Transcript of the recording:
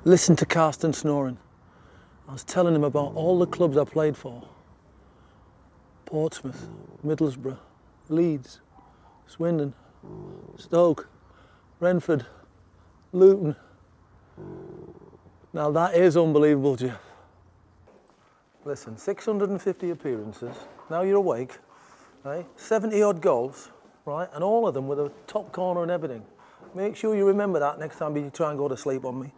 Listen to Casten snoring. I was telling him about all the clubs I played for. Portsmouth, Middlesbrough, Leeds, Swindon, Stoke, Brentford, Luton. Now that is unbelievable, Jeff. Listen, 650 appearances, now you're awake, right? 70 odd goals, right? And all of them with a top corner and everything. Make sure you remember that next time you try and go to sleep on me.